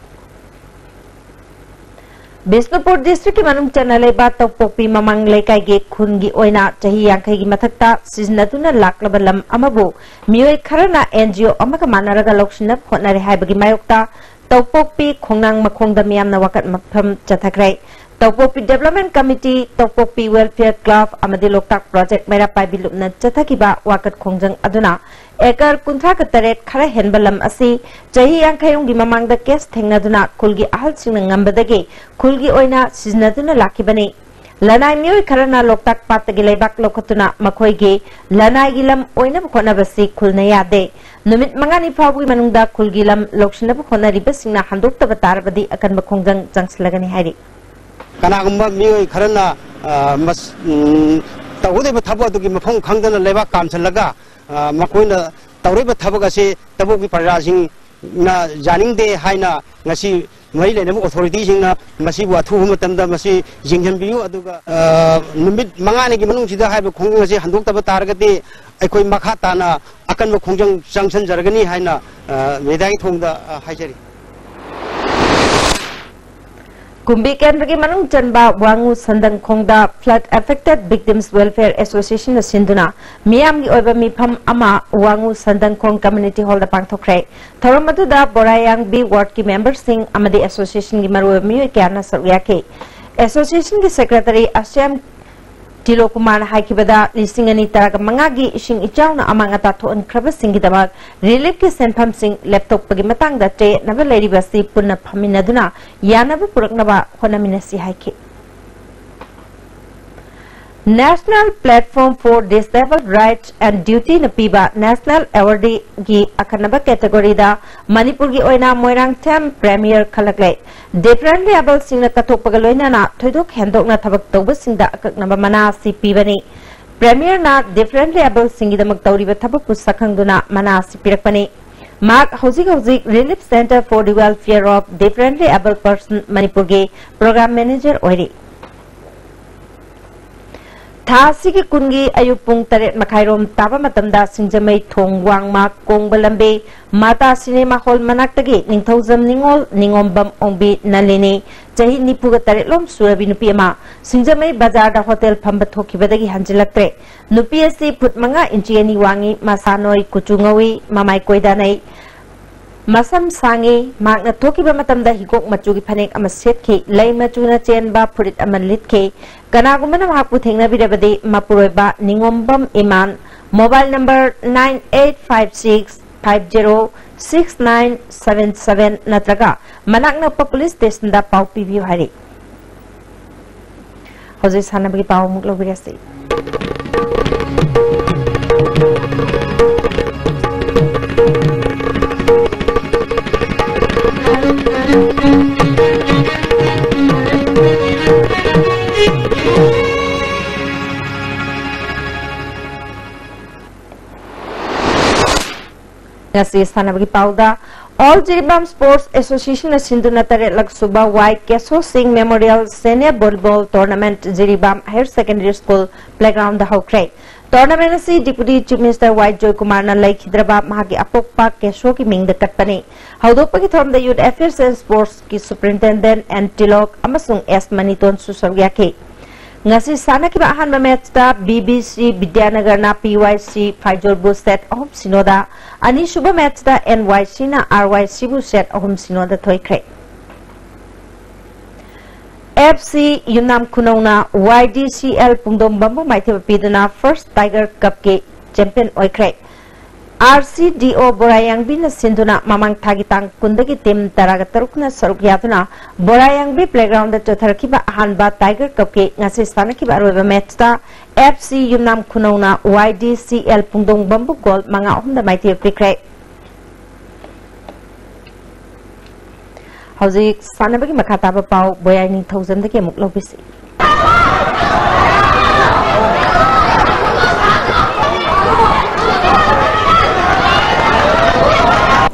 Bisnupur District ki manung chanaleba Tokpokpi Mamang Leikai ge khungi oina chahi yankai gi mathakta siznatuna laklaba lam amabu mioi kharana NGO amaka manaraga lokshinap hotnare haibagi mayokta Tokpokpi Khongnang Makhongda miyamna wakat mafam chathakrai Tokpokpi Development Committee Tokpokpi Welfare Club amadi Loktak Project Mera Paibilupna chathakiba wakat khongjang aduna ekar kunthra ka taret khara henbalam asi chahi yankhayung gi mamangda case thengnaduna khulgi ahal singna ngambadagi khulgi oina siznaduna lakibani Lanai mioi kharana Loktak Patagi Leibak lokatuna makhoigi lanai gilam oina khona basi khulna yade Numit mangani phawi manungda khulgilam lokshina khona ribasingna handokta batarabadi akan makhongjang jangslagani hairi
Kanagumba mioi kharana mas tawde thabu adugi mafong khangdana leba kamchalaga makoina tawreba thabagase tabugi parajing na janingde haina ngasi mai lenamu authority singna masi wathu matamda masi jinghanbiyu aduga numit mangani gi manung sida haiba khongjang ase handokta bataragati aikoi makha tana akan ma khongjang jangsan jargani haina medai thongda haijari
Kumbi Kendra ki manung chanba wangu sandang khongda flood affected victims welfare association sinduna miyam gi oiba mifam ama wangu sandang khong community hall da pangthokre thoramadu da borayang b ward ki members sing amadi association gi maru mi kyana saryake association ki secretary Asyam Tilo Kumar Haikibada Lisingani Taraga Mangagi Ishing Ichauna Amangata to Uncrava Singidamak Relief ki Senpam Sing laptop Pagimatang da Te Nava Lady Basi Puna Paminaduna Yanava Puraknava Honaminasi Haiki National Platform for Disabled Rights and Duty Napiba National Award gi Akanaba category da Manipur gi oina Moirang Tem Premier Khalakle Differently able singna katopagaloina na thoidok hendok na thabak tawba singda akaknaba mana si pibani Premier na differently able singidamak tawriba thabak pusakhangduna mana si pirakpani Mark Housing Relief Center for the Welfare of Differently Able Person Manipur gi Program Manager oiri Thasi ki kungi ayupung taret makhairom taba matamda singjamai thong wangma kongbalambe mata cinema hall manaktagi ningthaujam ningol ningombam ongbi nalini chahi nipuga taret lom surabi nupi ama singjamai bazar da hotel phamba thokibadagi hanjilaktre nupi asi phut manga inchi ani wangi masanoi kuchungawi mamai koidanai Masam sangi magna thokiba matamda higok machugi phanek ama setki lei machuna chenba phurit ama litki kanagumana mahakpu thengna birabadi mapuroiba ningombam iman mobile number 9856506977 natraga manakna pa police station da pau pibiu hari hoje sanabagi pau muklo birasi ngasi sanabagi pauda All Jiribam Sports Association Sinduna Tare Laksuba Y Keso Singh Memorial Senior Volleyball Tournament Jiribam Higher Secondary School Playground the Hokre. Tournament si Deputy Chief Minister Y Joy Kumar na Lake Hyderabad Mahagi Apokpa Keso ki Ming the Katpani. Haudokpa ki thom the Youth Affairs and Sports ki Superintendent and Tilok Amasung S Maniton Susaryake. Ngasi sana ki bahan match da BBC Vidyanagar na PYC Faijol bu set of Sinoda ani Shuba match da NYC na RYC bu set of Sinoda Toykre. FC Yunam Kunona YDCL Pungdom Bambu Maithe Pidana First Tiger Cup ke champion oikre. RCDO Borayangbi na Sinduna Mamang Tagitang Kundagi Tim Taragatarukna Sarukyatuna Borayangbi Playground da Chotharkiba Hanba Tiger Cup ke ngasi sanakiba arweba match da FC Yunam Kunona YDCL Pungdong Bambu Gold Manga Hum da Maithe Pikre. Hauzik sanabagi makataba pau Boyani 1000 da ke muklobisi.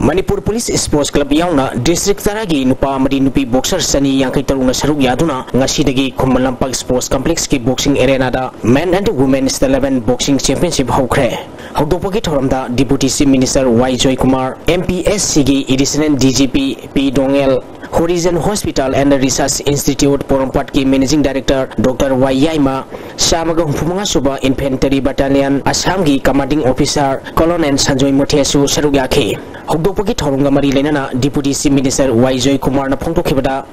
Manipur Police Sports Club yauna district taragi nupa amadi nupi boxer sani yang kai taruna saruk yaduna ngasi dagi Kumalampag Sports Complex ki boxing arena da men and women's 11 boxing championship hokre hokdopagi thoramda Deputy Chief Minister Y Joy Kumar MPSC gi additional DGP P Dongel Horizon Hospital and Research Institute Porompat ki Managing Director Dr. Y Yaima Samaga Humpunga Suba Infantry Battalion Assam gi Commanding Officer Colonel Sanjoy Mothesu saruk yakhe hokdopagi thorunga mari lenana Deputy Chief Minister Y Joy Kumar na phongtok khibada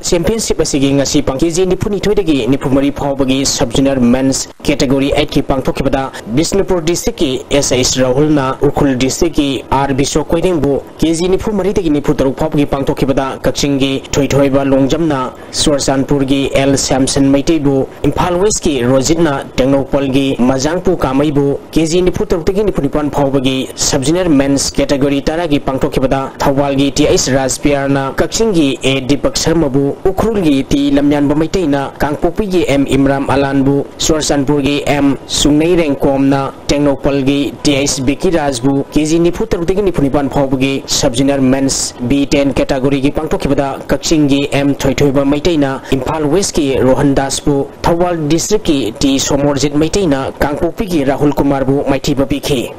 Championship asigi ngasi pangkiji nipuni thoidagi nipumari phawbagi sub-junior men's category 8 ki pangthokibada Bisnupur district ki SIS Rahul na Ukhul district ki R Biswa Koiding bu KG nipumari dagi niputaruk phawbagi pangthokibada Kachingi thoithoiba longjamna Sursanpur gi L Samson Maitei bu Imphal West ki Rojitna Tengnopal gi Majangpu Kamai bu KG niputaruk dagi nipunipan phawbagi sub-junior men's category taragi pangthokibada Thawal gi TS Raspiar na Kachingi A Deepak Sharma bu Ukhul gi ti Lamyan Bamaitena Kangpopi gi M Imram Alanbu Sursanpur gi M Sungnei Rengkom na Tengnopal gi TS Beki Rajbu KG niputar degi nipunipan phawbugi sub-junior men's B10 category gi pangthokibada Kaching gi M Thoithoiba Maitena Imphal West ki Rohan Das bu Thawal district ki T Somorjit Maitena Kangpopi gi Rahul Kumar bu Maithiba bikhi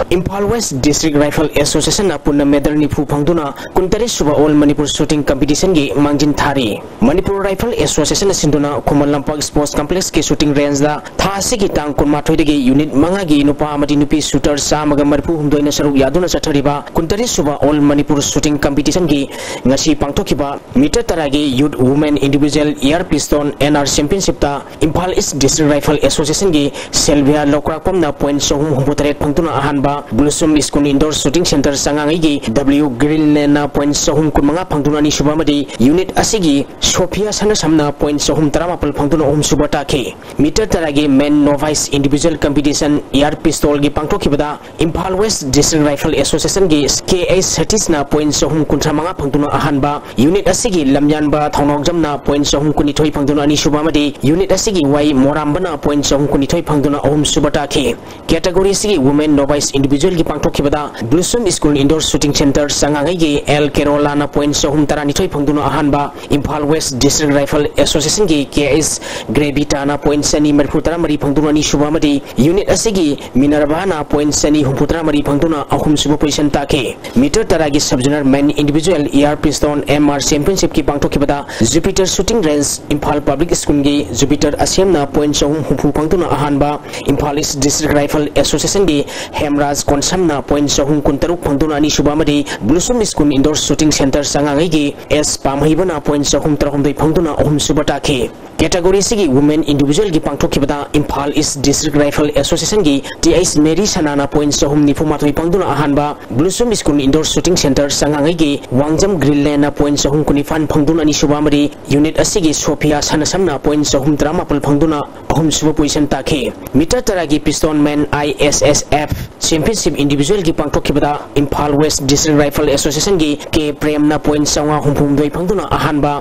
Imphal West District Rifle Association apuna medal nipu phangduna kuntari suba all Manipur shooting competition gi mangjin thari Manipur Rifle Association sinduna Kumalampag Sports Complex ki shooting range da thasi gi tang kunma thoidagi unit manga gi nupa amadi nupi shooter samaga marpu humdoina saruk yaduna chathariba kuntari suba all Manipur shooting competition gi ngasi pangthokiba meter taragi youth women individual air pistol NR championship ta Imphal East District Rifle Association gi Selvia Lokrakpamna point sohum humbotaret phangduna ahanba Blusum School Indoor Shooting Center sangangai gi W Green na point sohum kunmanga phangduna ni subamadi unit asigi Sophia sana samna point sohum taramapal phangduna subata ke meter taragi men novice individual competition air pistol gi pangthokibada Imphal West District Rifle Association gi KS Satis na point sohum kuntramanga phangduna ahanba unit asigi lamyanba thongnokjam na point sohum kunithoi phangduna ni subamadi unit asigi Y Morambana point sohum kunithoi phangduna subata ke category asigi women novice individual की पांगथोखिबदा blossom school indoor shooting centre संगांगई की L केरोलाना point सहूम तरानिथोई फंगदुना अहानबा Imphal west district rifle association की केएस ग्रेविटाना पॉइंट सनी मरफुतरा मरी फंगदुना नि शुभामदी यूनिट असिगी मिनरबाना पॉइंट सनी हुमफुतरा मरी फंगदुना अहुम सुबह पोजीशन ताके मीटर तरा की sub junior man individual AR pistol MR championship की पांगथोखिबदा Jupiter shooting range Imphal public school की जुपिटर असेमना पॉइंट सहूम हुमफु फंगदुना अहानबा Imphal east district rifle association की हेमराज कोनसमना पॉइंट सहूम कुंतरुक फंगदुना अनि शुभामदी blossom school indoor shooting centre संगांगई की एस पामहिबना पॉइंट सहूम तरहुमदई फंगदुना अहुम सुबह ताके कैटेगरी से वुमेन इंडिविजुअल की पांगथोखिबदा Imphal east district rifle association की टीएस मेरी सनाना पॉइंट सहूम निफुमाथोई फंगदुना अहानबा blossom school indoor shooting centre संगांगई की वांगजम ग्रिनलैंड पॉइंट सहूम कुनिफान फंगदुना अनि शुभामदी यूनिट असिगी सोफिया सनसमना पॉइंट सहूम तरामापल फंगदुना अहुम सुबह पोजीशन ताके मीटर तरा की pistol man ISSF championship individual की पांगथोखिबदा Imphal west district rifle association की के प्रेमना पॉइंट संगा हुमफुमदोई फंगदुना अहानबा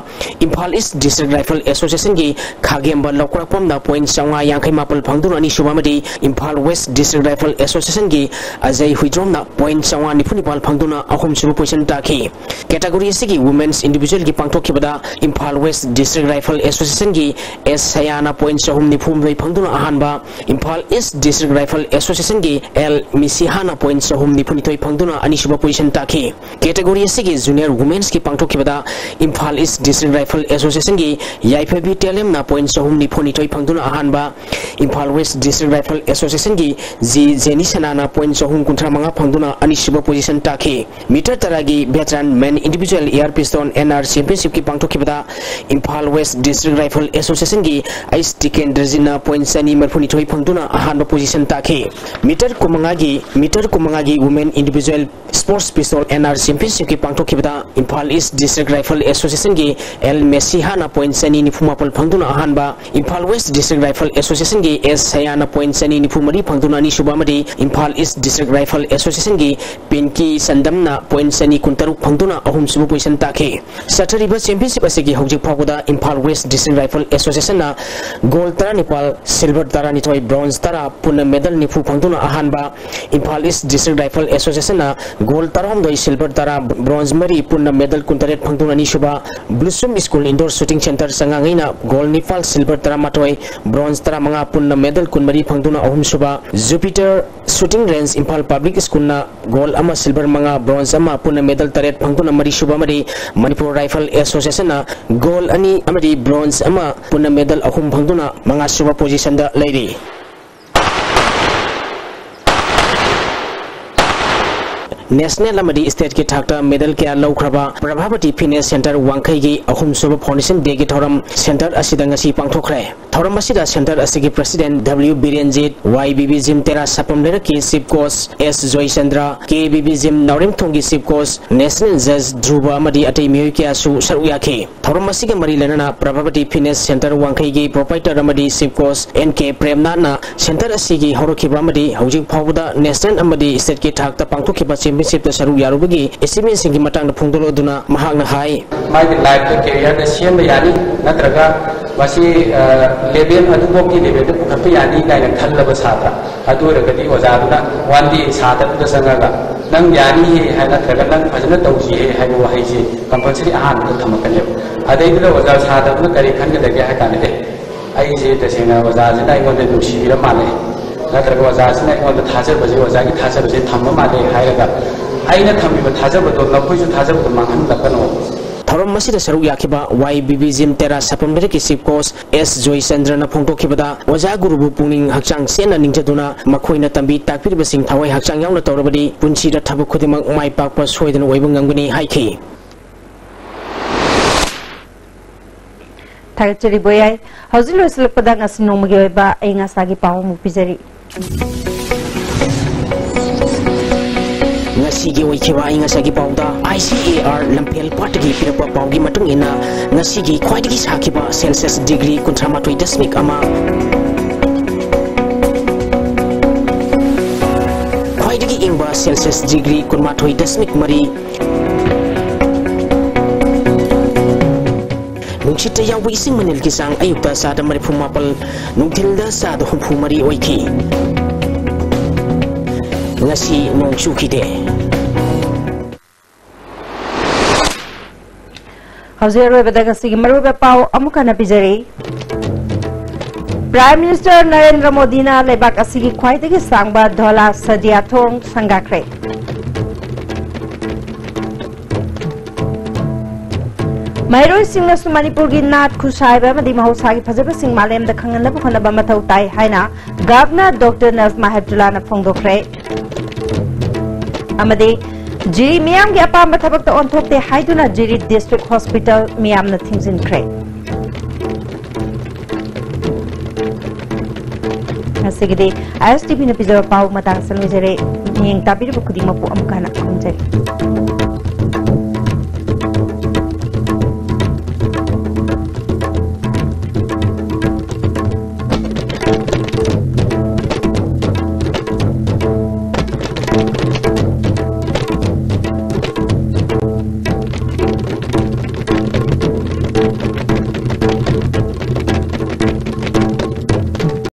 Imphal east district rifle association की खागेम्बा लौकरापमना पॉइंट संगा यांखै मापल फंगदुना अनि शुभामदी Imphal west district rifle association की अजय हुइद्रोमना पॉइंट संगा निफुनिपाल फंगदुना अहुम सुबह पोजीशन ताके कैटेगरी से वुमेन्स इंडिविजुअल की पांगथोखिबदा Imphal west district rifle association की एस सयाना पॉइंट सहूम निफुमदोई फंगदुना अहानबा Imphal east district rifle association की एल मिसिहाना पॉइंट सहूम निफुनिथोई फंगदुना अनि सुबह पोजीशन ताके कैटेगरी से जूनियर वुमेन्स की पांगथोखिबदा Imphal east district rifle association की याइफेबी टेलेमना पॉइंट सहूम निफुनिथोई फंगदुना अहानबा Imphal west district rifle association की जी जेनी सनाना पॉइंट सहूम कुंथ्रामंगा फंगदुना अनि सुबह पोजीशन ताके मीटर तरागी veteran man individual AR pistol NR championship की पांगथोखिबदा Imphal west district rifle association की आइस टिकेंद्रजिना पॉइंट सनी मरफुनिथोई फंगदुना अहानबा पोजीशन ताके मीटर कुमंगागी वुमेन इंडिविजुअल स्पोर्ट्स पिस्तौल एनआर चैंपियनशिप की पांगथोखिबदा Imphal east district rifle association की एल मेसिहाना पॉइंट सनी निफुमापल फंगदुना अहानबा Imphal west district rifle association की एस सयाना पॉइंट सनी निफुमरी फंगदुना अनि शुभामदी Imphal east district rifle association की पिंकी संदमना पॉइंट सनी कुंतरुक फंगदुना अहुम सुबह पोजीशन ताके सटरिबा चैंपियनशिप असिगी हौजिक फावदा Imphal west district rifle association ना गोल्ड तरा निपाल सिल्वर तरा निथोई ब्रोंज तरा पुन मेडल निफु फंगदुना अहानबा Imphal east district rifle association ना गोल्ड तरहमदोई सिल्वर तरा ब्रोंज मरी पुन मेडल कुंतरेट फंगदुना अनि शुभा blossom school indoor shooting centre संगांगैना गोल्ड निपाल सिल्वर तरा माथोई ब्रोंज तरा मंगा पुन मेडल कुनमरी फंगदुना अहुम शुभा Jupiter shooting range Imphal public school ना गोल्ड अमा सिल्वर मंगा ब्रोंज अमा पुन मेडल तरेट फंगदुना मरी शुभा मरी मणिपुर राइफल एसोसिएशन ना गोल्ड अनि अमरी ब्रोंज अमा पुन मेडल अहुम फंगदुना मंगा शुभा पोजीशन दा लेरी नेशनल अमदी स्टेट के थाकता मेडल क्या लौख्रबा प्रभावती फिटनेस सेंटर वांखै की अहुम सुब फाउंडेशन डे की थौरम सेंटर असिदंगसी पांगथोखरे थौरम असिदा सेंटर असिगी president W Birenjit YBB gym तेरा सपमलेर की chief coach S Jaichandra KBB gym नौरिम थोंगी चीफ कोच नेशनल जज ध्रुव अमदी अतै मियोय क्या सु सरुयाखे थौरम असिगे मरी लेना प्रभावती फिटनेस सेंटर वांखै की प्रोप्राइटर अमदी चीफ कोच एनके प्रेमनाथना सेंटर असिगी हौरखिबा अमदी हौजिक फावदा नेशनल अमदी स्टेट के थाकता पांगथोखिबा चैंपियनशिप सरू यारुबगी एसिमेंट सिंगी मतंग फुंगदोलोदुना महांगना हाई
माइक लाइफ के कैरियर ने सेम यानी नत्रगा वसी लेवल अदुबो की लेवल पुखप यानी कायन खल्लब छात्र अदुरगदी ओजादुना वांदी छात्र संगगा नंग यानी है नत्रगा नंग फजन तौजी है वही से कंपल्सरी आहान थमकने अदैदुला ओजा छात्र करी खनगदगे है काने आई जे तसेना ओजाजना इगोंदे नुसिबिरा माले नत्रगा ओजासना इगोंदे थाजबजे ओजागी थाजबजे थम्म माले हायगा आइना थम्बिबा थाजबदो नखोइसु थाजबदो मांगनलकनो
थौरम मसिदा सरुक याखिबा वाईबीबी जिम तेरा सपमलेर की चीफ कोच एस जयचंद्रना फोंदोखिबदा ओजा गुरुबु पुनिंग हक्चांग सेना निंगजदुना मखोइना तंबी ताकपिरबसिंग थवai हक्चांग यावना तौरबदी पुंसीदा थबक खुदिमक माइ पाकपा सोयदना ओइबं nganguni हाइखि
थागचरी बोयाई हौजिल लोसलपदा ngasi nomagi oiba aingasagi pawu mupijari
ngasi oikiba aingasagi pawda ICAR lampel patgi pirapa pawgi matung ina ngasi gi khwaidagi sakiba celsius degree 38.1 ama khwaidagi ingba celsius degree 38.3 nungchita yawi ising manil ki sang ayukta sada marifumapal nungthilda sada humphumari oiki ngasi nong chukide
Hauser Rebecca Sigmaru Pau Amukana Pizari Prime Minister Narendra Modi na lebak asigi khwaidagi sangba Dhola Sadiathong Sangakre Mairoi Singh na Manipur gi Nat Khusaiba madi mahausa gi phajaba sing malem da khangan ba khona ba mathau tai haina Governor Dr. Nazma Hebdullah na phongdokre amadi Jiri Miyam gi apamba thabak ta onthokte haiduna Jiri District Hospital Miyam na thingsinkre Asigidi ISTV na pizza pau matang salmijere ning tabir bu khudima pu amkana khumjari